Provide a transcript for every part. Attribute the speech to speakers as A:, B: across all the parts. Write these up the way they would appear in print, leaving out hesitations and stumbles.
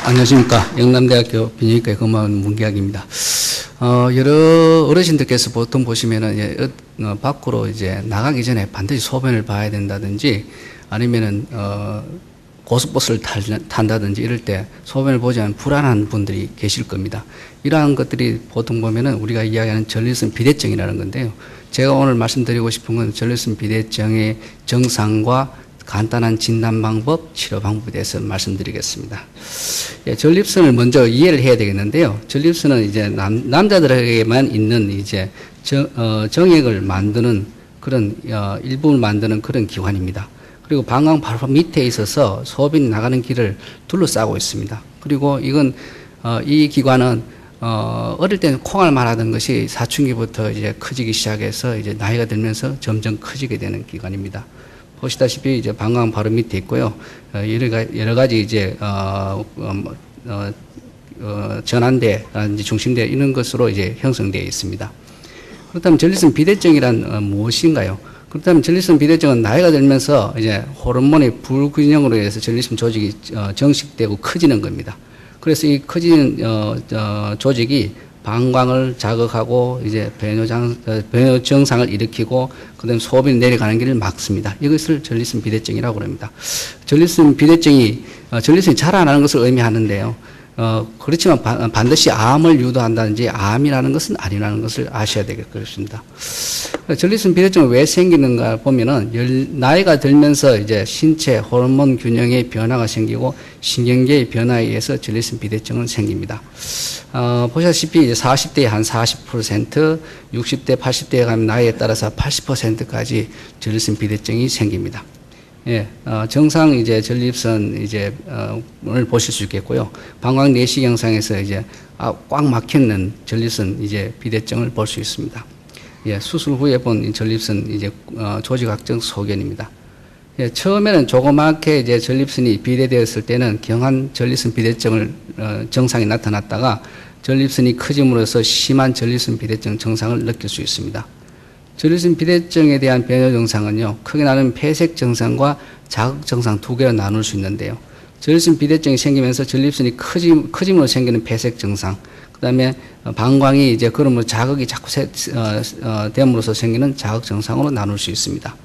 A: 안녕하십니까. 영남대학교 비뇨기과에 근무하는 문계학입니다. 여러 어르신들께서 보통 보시면은 밖으로 이제 나가기 전에 반드시 소변을 봐야 된다든지 아니면은 고속버스를 탄다든지 이럴 때 소변을 보지 않으면 불안한 분들이 계실 겁니다. 이러한 것들이 보통 보면은 우리가 이야기하는 전립선 비대증이라는 건데요. 제가 오늘 말씀드리고 싶은 건 전립선 비대증의 정상과 간단한 진단 방법, 치료 방법에 대해서 말씀드리겠습니다. 예, 전립선을 먼저 이해를 해야 되겠는데요. 전립선은 이제 남자들에게만 있는 이제 정액을 만드는 그런 일부를 만드는 그런 기관입니다. 그리고 방광 바로 밑에 있어서 소변이 나가는 길을 둘러싸고 있습니다. 그리고 이건 이 기관은 어릴 때는 콩알만 하던 것이 사춘기부터 이제 커지기 시작해서 이제 나이가 들면서 점점 커지게 되는 기관입니다. 보시다시피 이제 방광 바로 밑에 있고요. 여러 가지 이제 전환대라든지 중심대 이런 것으로 이제 형성되어 있습니다. 그렇다면 전립선 비대증이란 무엇인가요? 그렇다면 전립선 비대증은 나이가 들면서 이제 호르몬의 불균형으로 인해서 전립선 조직이 정식되고 커지는 겁니다. 그래서 이 커지는 조직이 방광을 자극하고 이제 배뇨 증상을 일으키고 그다음 소변이 내려가는 길을 막습니다. 이것을 전립선 비대증이라고 합니다. 전립선 비대증이 전립선이 자라나는 것을 의미하는데요. 그렇지만 반드시 암을 유도한다든지 암이라는 것은 아니라는 것을 아셔야 되겠습니다. 전립선 비대증은 왜 생기는가 보면은 나이가 들면서 이제 신체 호르몬 균형의 변화가 생기고 신경계의 변화에 의해서 전립선 비대증은 생깁니다. 보시다시피 이제 40대에 한 40%, 60대, 80대에 가면 나이에 따라서 80%까지 전립선 비대증이 생깁니다. 예, 정상 이제 전립선 이제 을 보실 수 있겠고요. 방광 내시 영상에서 이제 꽉 막히는 전립선 이제 비대증을 볼 수 있습니다. 예, 수술 후에 본 전립선 이제 조직학적 소견입니다. 예, 처음에는 조그맣게 이제 전립선이 비대되었을 때는 경한 전립선 비대증을 증상이 나타났다가 전립선이 커짐으로써 심한 전립선 비대증 증상을 느낄 수 있습니다. 전립선 비대증에 대한 변효 증상은요, 크게 나누면 폐색 증상과 자극 증상 두 개로 나눌 수 있는데요. 전립선 비대증이 생기면서 전립선이 커짐으로 생기는 폐색 증상, 그 다음에 방광이 이제 그러므로 자극이 자꾸 됨으로써 생기는 자극 증상으로 나눌 수 있습니다.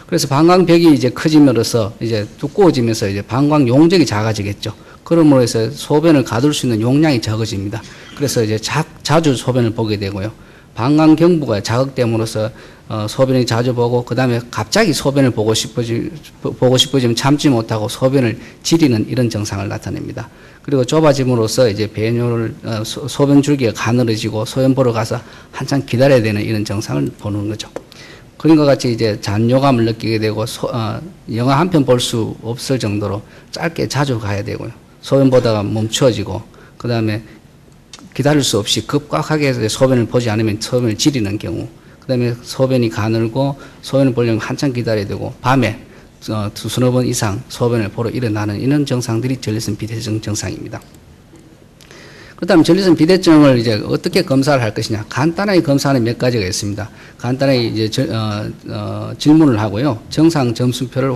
A: 그래서 방광벽이 이제 커짐으로써 이제 두꺼워지면서 이제 방광 용적이 작아지겠죠. 그러므로 해서 소변을 가둘 수 있는 용량이 적어집니다. 그래서 이제 자주 소변을 보게 되고요. 방광 경부가 자극됨으로써 소변을 자주 보고 그 다음에 갑자기 소변을 보고 싶어지면 참지 못하고 소변을 지리는 이런 증상을 나타냅니다. 그리고 좁아짐으로써 이제 배뇨를 소변 줄기가 가늘어지고 소변 보러 가서 한참 기다려야 되는 이런 증상을 보는 거죠. 그런 것 같이 이제 잔뇨감을 느끼게 되고 영화 한 편 볼 수 없을 정도로 짧게 자주 가야 되고요. 소변 보다가 멈춰지고 그 다음에 기다릴 수 없이 급격하게 소변을 보지 않으면 소변을 지리는 경우, 그 다음에 소변이 가늘고 소변을 보려면 한참 기다려야 되고 밤에 두서너 번 이상 소변을 보러 일어나는 이런 증상들이 전립선 비대증 증상입니다. 그다음 전립선 비대증을 이제 어떻게 검사를 할 것이냐? 간단하게 검사하는 몇 가지가 있습니다. 간단하게 이제 질문을 하고요. 정상 점수표를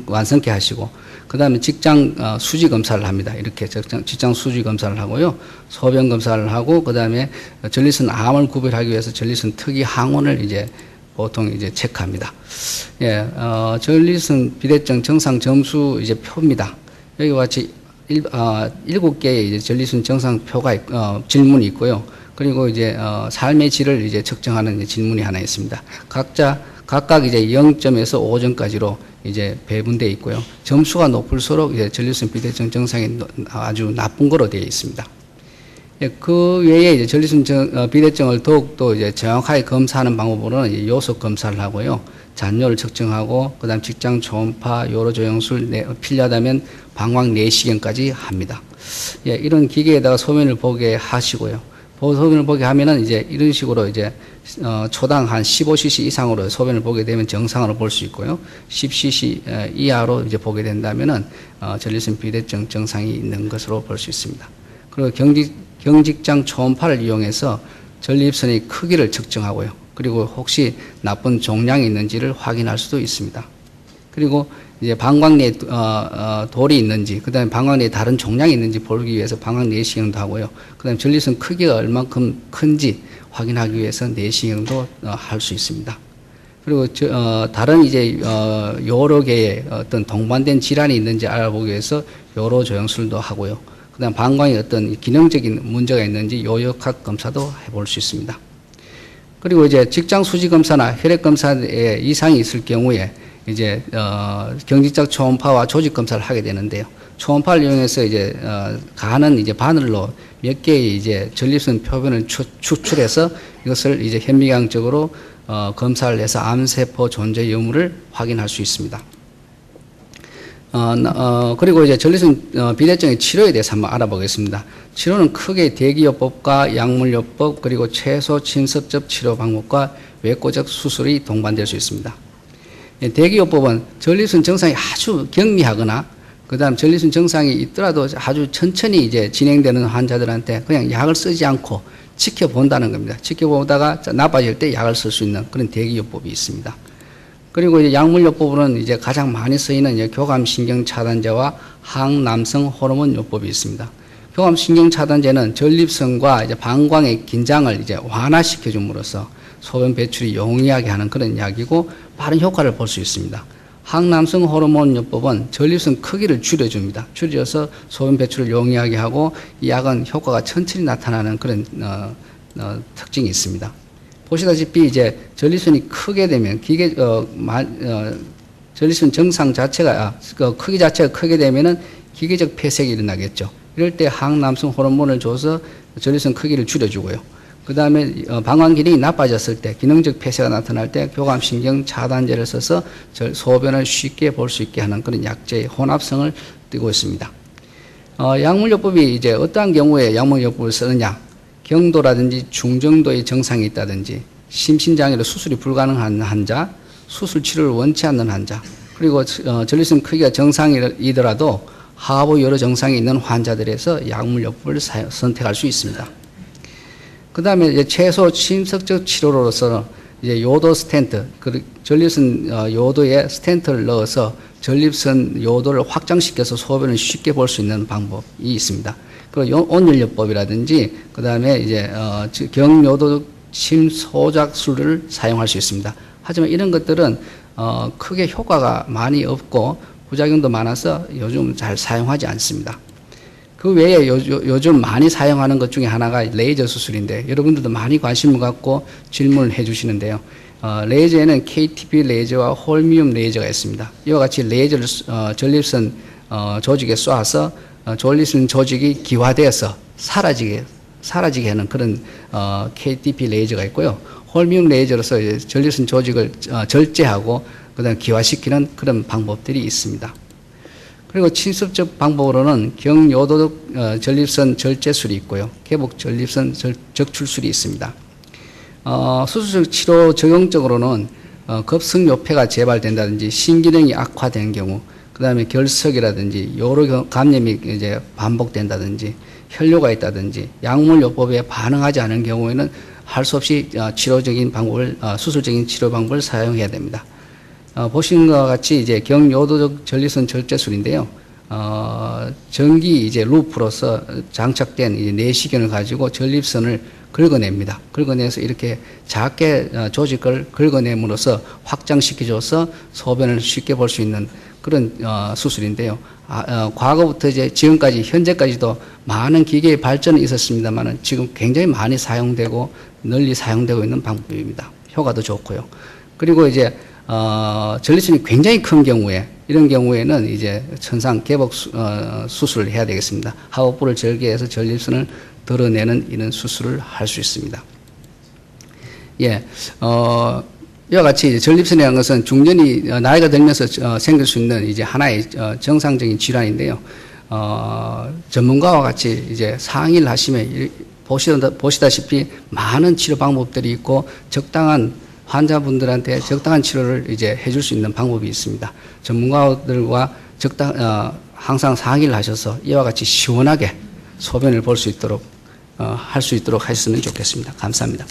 A: 완성케 하시고, 그다음에 직장 수지 검사를 합니다. 이렇게 직장 수지 검사를 하고요. 소변 검사를 하고, 그다음에 전립선 암을 구별하기 위해서 전립선 특이 항원을 이제 보통 이제 체크합니다. 예, 전립선 비대증 정상 점수 이제 표입니다. 여기와 같이 7개의 이제 전립선 정상표가 질문이 있고요. 그리고 이제 삶의 질을 이제 측정하는 이제 질문이 하나 있습니다. 각각 이제 0점에서 5점까지로 이제 배분되어 있고요. 점수가 높을수록 이제 전립선 비대증 증상이 아주 나쁜 거로 되어 있습니다. 예, 그 외에 이제 전립선 비대증을 더욱더 이제 정확하게 검사하는 방법으로는 이제 요속 검사를 하고요. 잔뇨를 측정하고, 그 다음 직장 초음파, 요로 조영술, 필요하다면 방광 내시경까지 합니다. 예, 이런 기계에다가 소변을 보게 하시고요. 소변을 보게 하면은 이제 이런 식으로 이제, 초당 한 15cc 이상으로 소변을 보게 되면 정상으로 볼 수 있고요. 10cc 이하로 이제 보게 된다면은, 전립선 비대증 증상이 있는 것으로 볼 수 있습니다. 그리고 경직장 초음파를 이용해서 전립선의 크기를 측정하고요. 그리고 혹시 나쁜 종양이 있는지를 확인할 수도 있습니다. 그리고 이제 방광 내에 돌이 있는지, 그다음에 방광 내에 다른 종양이 있는지 보기 위해서 방광 내시경도 하고요. 그다음에 전립선 크기가 얼만큼 큰지 확인하기 위해서 내시경도 할 수 있습니다. 그리고 다른 이제 여러 개의 어떤 동반된 질환이 있는지 알아보기 위해서 여러 조영술도 하고요. 그다음 방광에 어떤 기능적인 문제가 있는지 요역학 검사도 해볼 수 있습니다. 그리고 이제 직장 수지 검사나 혈액 검사에 이상이 있을 경우에 이제 경직적 초음파와 조직 검사를 하게 되는데요. 초음파를 이용해서 이제 가는 이제 바늘로 몇 개의 이제 전립선 표면을 추출해서 이것을 이제 현미경적으로 검사를 해서 암세포 존재 여부를 확인할 수 있습니다. 그리고 이제 전립선 비대증의 치료에 대해서 한번 알아보겠습니다. 치료는 크게 대기요법과 약물요법 그리고 최소 침습적 치료 방법과 외과적 수술이 동반될 수 있습니다. 대기요법은 전립선 증상이 아주 경미하거나 그다음 전립선 증상이 있더라도 아주 천천히 이제 진행되는 환자들한테 그냥 약을 쓰지 않고 지켜본다는 겁니다. 지켜보다가 나빠질 때 약을 쓸 수 있는 그런 대기요법이 있습니다. 그리고 이제 약물요법으로는 이제 가장 많이 쓰이는 이제 교감신경 차단제와 항남성 호르몬 요법이 있습니다. 교감신경 차단제는 전립선과 이제 방광의 긴장을 이제 완화시켜 줌으로써 소변 배출이 용이하게 하는 그런 약이고 빠른 효과를 볼 수 있습니다. 항남성 호르몬 요법은 전립선 크기를 줄여줍니다. 줄여서 소변 배출을 용이하게 하고 이 약은 효과가 천천히 나타나는 그런 특징이 있습니다. 보시다시피 이제 전립선이 크게 되면 전립선 정상 자체가 크기 자체가 크게 되면은 기계적 폐색이 일어나겠죠. 이럴 때 항남성 호르몬을 줘서 전립선 크기를 줄여주고요. 그 다음에 방광 기능이 나빠졌을 때 기능적 폐쇄가 나타날 때 교감신경 차단제를 써서 소변을 쉽게 볼 수 있게 하는 그런 약제의 혼합성을 띠고 있습니다. 약물요법이 이제 어떠한 경우에 약물요법을 쓰느냐? 경도라든지 중정도의 정상이 있다든지 심신장애로 수술이 불가능한 환자, 수술 치료를 원치 않는 환자, 그리고 전립선 크기가 정상이더라도 하부 여러 정상이 있는 환자들에서 약물요법을 선택할 수 있습니다. 그 다음에 이제 최소 침습적 치료로서 이제 요도 스텐트, 전립선 요도에 스텐트를 넣어서 전립선 요도를 확장시켜서 소변을 쉽게 볼 수 있는 방법이 있습니다. 그리고 온열요법이라든지 그 다음에 이제 경요도 침소작술을 사용할 수 있습니다. 하지만 이런 것들은 크게 효과가 많이 없고 부작용도 많아서 요즘 잘 사용하지 않습니다. 그 외에 요즘 많이 사용하는 것 중에 하나가 레이저 수술인데 여러분들도 많이 관심을 갖고 질문을 해 주시는데요. 레이저에는 KTP 레이저와 홀미움 레이저가 있습니다. 이와 같이 레이저를 전립선 조직에 쏴서 전립선 조직이 기화되어서 사라지게 하는 그런 KTP 레이저가 있고요. 홀미움 레이저로서 전립선 조직을 절제하고 그다음 기화시키는 그런 방법들이 있습니다. 그리고 침습적 방법으로는 경요도적 전립선 절제술이 있고요. 개복 전립선 적출술이 있습니다. 수술적 치료 적용적으로는 급성요폐가 재발된다든지 신기능이 악화된 경우, 그 다음에 결석이라든지 요로 감염이 이제 반복된다든지 혈뇨가 있다든지 약물요법에 반응하지 않은 경우에는 할 수 없이 치료적인 방법을 수술적인 치료 방법을 사용해야 됩니다. 보시는 것과 같이 이제 경요도적 전립선 절제술인데요. 전기 이제 루프로서 장착된 이제 내시경을 가지고 전립선을 긁어냅니다. 긁어내서 이렇게 작게 조직을 긁어냄으로써 확장시켜줘서 소변을 쉽게 볼 수 있는 그런 수술인데요. 과거부터 이제 지금까지 현재까지도 많은 기계의 발전이 있었습니다만은 지금 굉장히 많이 사용되고 널리 사용되고 있는 방법입니다. 효과도 좋고요. 그리고 이제 전립선이 굉장히 큰 경우에 이런 경우에는 이제 천상 개복 수술을 해야 되겠습니다. 하복부를 절개해서 전립선을 드러내는 이런 수술을 할 수 있습니다. 예, 이와 같이 전립선이라는 것은 중년이 나이가 들면서 생길 수 있는 이제 하나의 정상적인 질환인데요. 전문가와 같이 이제 상의를 하시면 보시다시피 많은 치료 방법들이 있고 적당한 환자분들한테 적당한 치료를 이제 해줄 수 있는 방법이 있습니다. 전문가들과 항상 상의를 하셔서 이와 같이 시원하게 소변을 볼 수 있도록 할 수 있도록 하셨으면 좋겠습니다. 감사합니다.